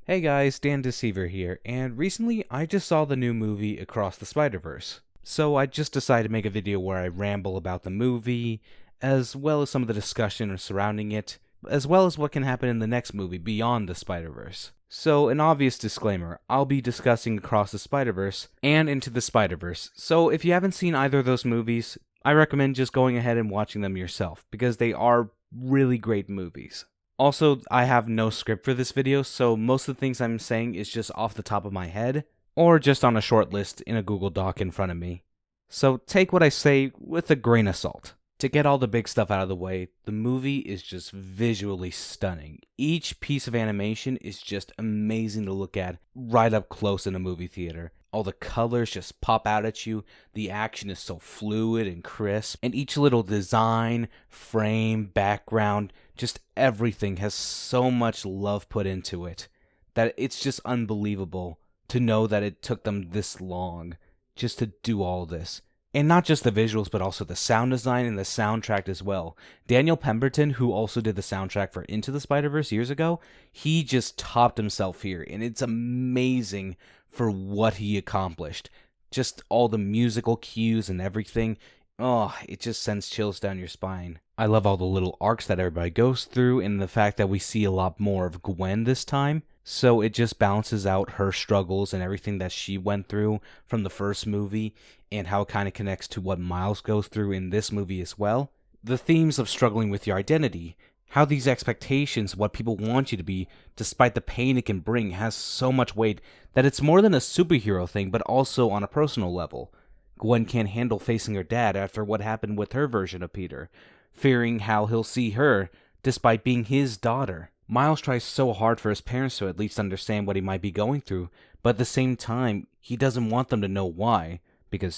Hey guys, Dan Deceiver here, and recently I just saw the new movie Across the Spider-Verse. So I just decided to make a video where I ramble about the movie, as well as some of the discussion surrounding it, as well as what can happen in the next movie beyond the Spider-Verse. So an obvious disclaimer, I'll be discussing Across the Spider-Verse and Into the Spider-Verse, so if you haven't seen either of those movies, I recommend just going ahead and watching them yourself, because they are really great movies. Also, I have no script for this video, so most of the things I'm saying is just off the top of my head, or just on a short list in a Google Doc in front of me. So take what I say with a grain of salt. To get all the big stuff out of the way, the movie is just visually stunning. Each piece of animation is just amazing to look at right up close in a movie theater. All the colors just pop out at you, the action is so fluid and crisp, and each little design, frame, background, just everything has so much love put into it that it's just unbelievable to know that it took them this long just to do all this. And not just the visuals, but also the sound design and the soundtrack as well. Daniel Pemberton, who also did the soundtrack for Into the Spider-Verse years ago, he just topped himself here, and it's amazing for what he accomplished. Just all the musical cues and everything. Oh, it just sends chills down your spine. I love all the little arcs that everybody goes through, and the fact that we see a lot more of Gwen this time. So it just balances out her struggles and everything that she went through from the first movie, and how it kind of connects to what Miles goes through in this movie as well. The themes of struggling with your identity, how these expectations, what people want you to be, despite the pain it can bring, has so much weight that it's more than a superhero thing, but also on a personal level. Gwen can't handle facing her dad after what happened with her version of Peter, fearing how he'll see her despite being his daughter. Miles tries so hard for his parents to at least understand what he might be going through, but at the same time, he doesn't want them to know why, because,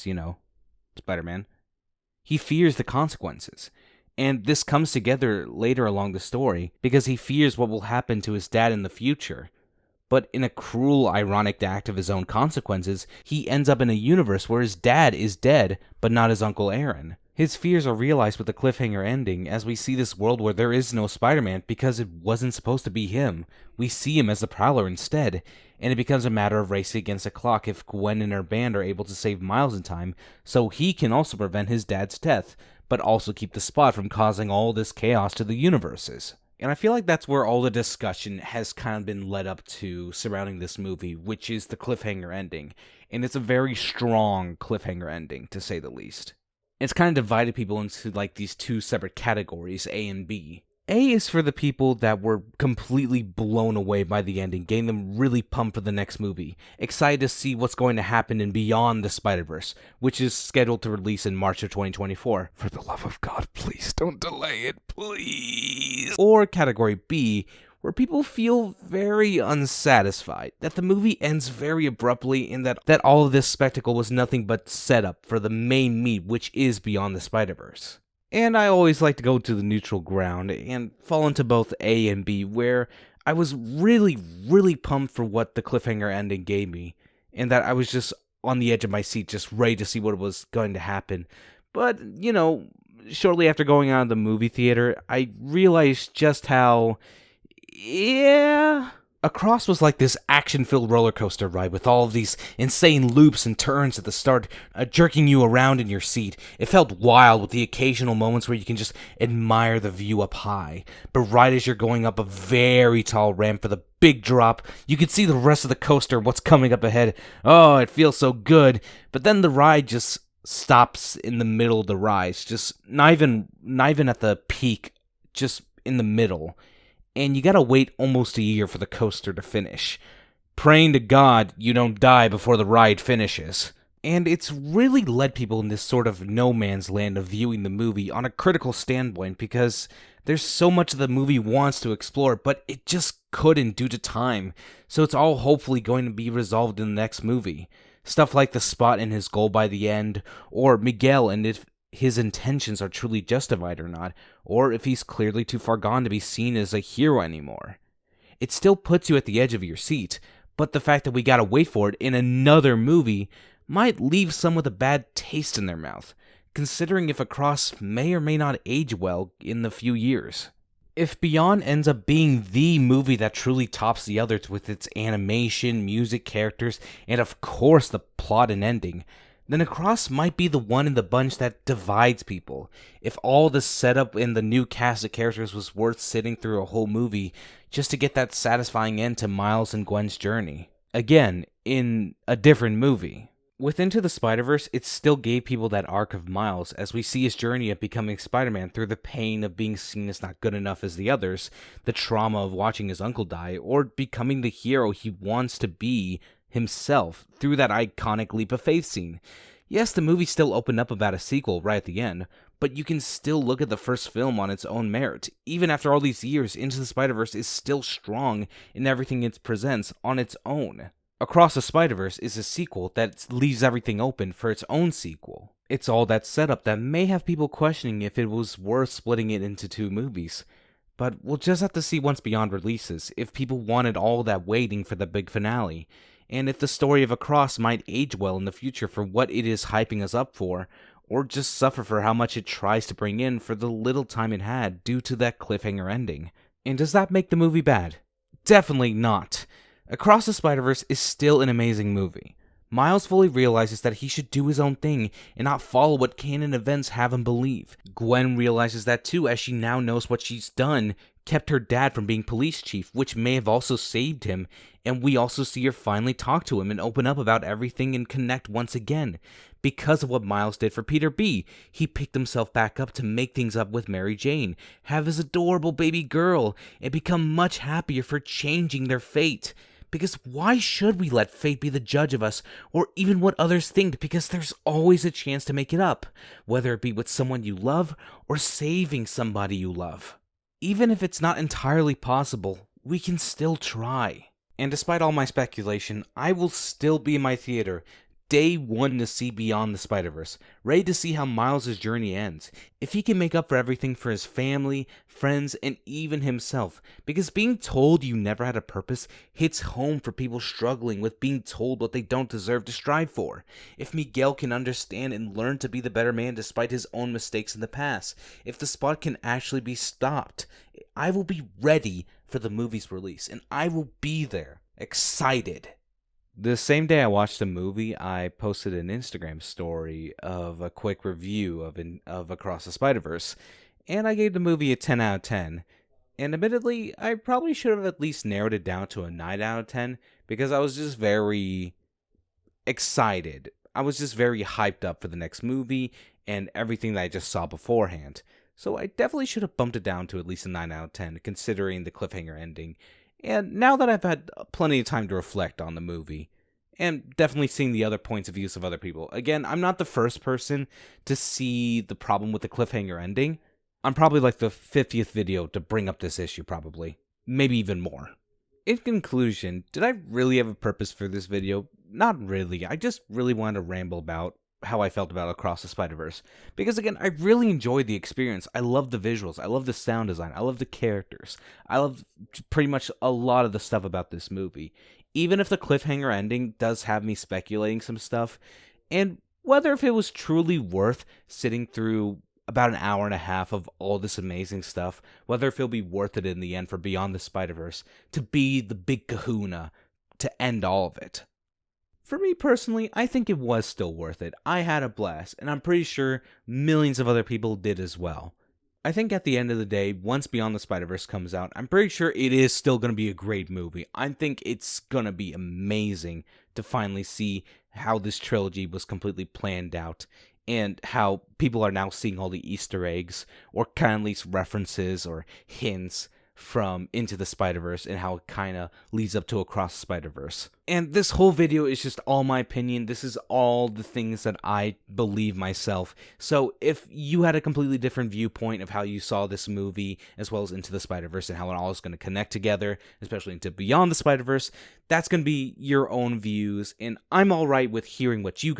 Spider-Man. He fears the consequences. And this comes together later along the story, because he fears what will happen to his dad in the future. But in a cruel, ironic act of his own consequences, he ends up in a universe where his dad is dead, but not his Uncle Aaron. His fears are realized with the cliffhanger ending, as we see this world where there is no Spider-Man because it wasn't supposed to be him. We see him as the Prowler instead, and it becomes a matter of racing against the clock if Gwen and her band are able to save Miles in time, so he can also prevent his dad's death, but also keep the Spot from causing all this chaos to the universes. And I feel like that's where all the discussion has kind of been led up to surrounding this movie, which is the cliffhanger ending. And it's a very strong cliffhanger ending, to say the least. It's kind of divided people into like these two separate categories, A and B. A is for the people that were completely blown away by the ending, getting them really pumped for the next movie, excited to see what's going to happen in Beyond the Spider-Verse, which is scheduled to release in March of 2024. For the love of God, please don't delay it, please. Or category B, where people feel very unsatisfied, that the movie ends very abruptly, and that all of this spectacle was nothing but setup for the main meat, which is Beyond the Spider-Verse. And I always like to go to the neutral ground and fall into both A and B, where I was really, really pumped for what the cliffhanger ending gave me, and that I was just on the edge of my seat, just ready to see what was going to happen. But, shortly after going out of the movie theater, I realized just how... Across was like this action-filled roller coaster ride with all of these insane loops and turns at the start, jerking you around in your seat. It felt wild with the occasional moments where you can just admire the view up high. But right as you're going up a very tall ramp for the big drop, you can see the rest of the coaster, what's coming up ahead. Oh, it feels so good. But then the ride just stops in the middle of the rise, just not even at the peak, just in the middle. And you gotta wait almost a year for the coaster to finish, praying to God you don't die before the ride finishes. And it's really led people in this sort of no man's land of viewing the movie on a critical standpoint, because there's so much the movie wants to explore, but it just couldn't due to time, so it's all hopefully going to be resolved in the next movie. Stuff like the Spot and his goal by the end, or Miguel and if his intentions are truly justified or not, or if he's clearly too far gone to be seen as a hero anymore. It still puts you at the edge of your seat, but the fact that we gotta wait for it in another movie might leave some with a bad taste in their mouth, considering if Across may or may not age well in the few years. If Beyond ends up being the movie that truly tops the others with its animation, music, characters, and of course the plot and ending, then Across might be the one in the bunch that divides people. If all the setup and the new cast of characters was worth sitting through a whole movie just to get that satisfying end to Miles and Gwen's journey. Again, in a different movie. With Into the Spider-Verse, it still gave people that arc of Miles as we see his journey of becoming Spider-Man through the pain of being seen as not good enough as the others, the trauma of watching his uncle die, or becoming the hero he wants to be himself through that iconic leap of faith scene. Yes, the movie still opened up about a sequel right at the end, but you can still look at the first film on its own merit. Even after all these years, Into the Spider-Verse is still strong in everything it presents on its own. Across the Spider-Verse is a sequel that leaves everything open for its own sequel. It's all that setup that may have people questioning if it was worth splitting it into two movies. But we'll just have to see once Beyond releases, if people wanted all that waiting for the big finale, and if the story of Across might age well in the future for what it is hyping us up for, or just suffer for how much it tries to bring in for the little time it had due to that cliffhanger ending. And does that make the movie bad? Definitely not. Across the Spider-Verse is still an amazing movie. Miles fully realizes that he should do his own thing and not follow what canon events have him believe. Gwen realizes that too, as she now knows what she's done kept her dad from being police chief, which may have also saved him, and we also see her finally talk to him and open up about everything and connect once again. Because of what Miles did for Peter B, he picked himself back up to make things up with Mary Jane, have his adorable baby girl, and become much happier for changing their fate. Because why should we let fate be the judge of us, or even what others think, because there's always a chance to make it up, whether it be with someone you love, or saving somebody you love. Even if it's not entirely possible, we can still try. And despite all my speculation, I will still be in my theater, day one to see Beyond the Spider-Verse, ready to see how Miles' journey ends, if he can make up for everything for his family, friends, and even himself, because being told you never had a purpose hits home for people struggling with being told what they don't deserve to strive for. If Miguel can understand and learn to be the better man despite his own mistakes in the past, if the spot can actually be stopped, I will be ready for the movie's release, and I will be there, excited. The same day I watched the movie, I posted an Instagram story of a quick review of Across the Spider-Verse, and I gave the movie a 10 out of 10. And admittedly, I probably should have at least narrowed it down to a 9 out of 10, because I was just very excited. I was just very hyped up for the next movie and everything that I just saw beforehand. So I definitely should have bumped it down to at least a 9 out of 10, considering the cliffhanger ending. And now that I've had plenty of time to reflect on the movie, and definitely seeing the other points of views of other people. Again, I'm not the first person to see the problem with the cliffhanger ending. I'm probably like the 50th video to bring up this issue, probably. Maybe even more. In conclusion, did I really have a purpose for this video? Not really. I just really wanted to ramble about how I felt about Across the Spider-Verse. Because again, I really enjoyed the experience. I love the visuals. I love the sound design. I love the characters. I love pretty much a lot of the stuff about this movie. Even if the cliffhanger ending does have me speculating some stuff, and whether if it was truly worth sitting through about an hour and a half of all this amazing stuff, whether if it'll be worth it in the end for Beyond the Spider-Verse to be the big kahuna to end all of it. For me personally, I think it was still worth it. I had a blast, and I'm pretty sure millions of other people did as well. I think at the end of the day, once Beyond the Spider-Verse comes out, I'm pretty sure it is still going to be a great movie. I think it's going to be amazing to finally see how this trilogy was completely planned out, and how people are now seeing all the Easter eggs, or kind of at least references or hints from Into the Spider-Verse, and how it kind of leads up to Across the Spider-Verse. And this whole video is just all my opinion. This is all the things that I believe myself. So if you had a completely different viewpoint of how you saw this movie, as well as Into the Spider-Verse and how it all is going to connect together, especially into Beyond the Spider-Verse, that's going to be your own views. And I'm all right with hearing what you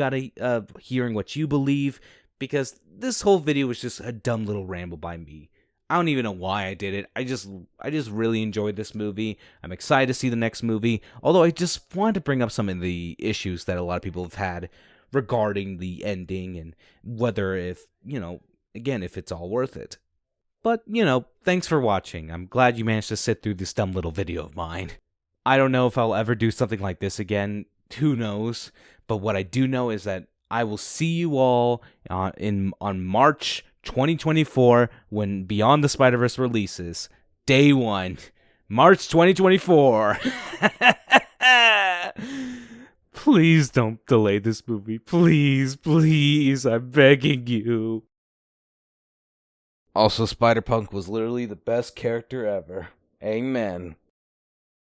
hearing what you believe, because this whole video was just a dumb little ramble by me. I don't even know why I did it. I just really enjoyed this movie. I'm excited to see the next movie. Although I just wanted to bring up some of the issues that a lot of people have had regarding the ending and whether if, again, if it's all worth it. But, thanks for watching. I'm glad you managed to sit through this dumb little video of mine. I don't know if I'll ever do something like this again. Who knows? But what I do know is that I will see you all on March 2024 when Beyond the Spider-Verse releases. Day 1. March 2024. Please don't delay this movie. Please, I'm begging you. Also, Spider-Punk was literally the best character ever. Amen.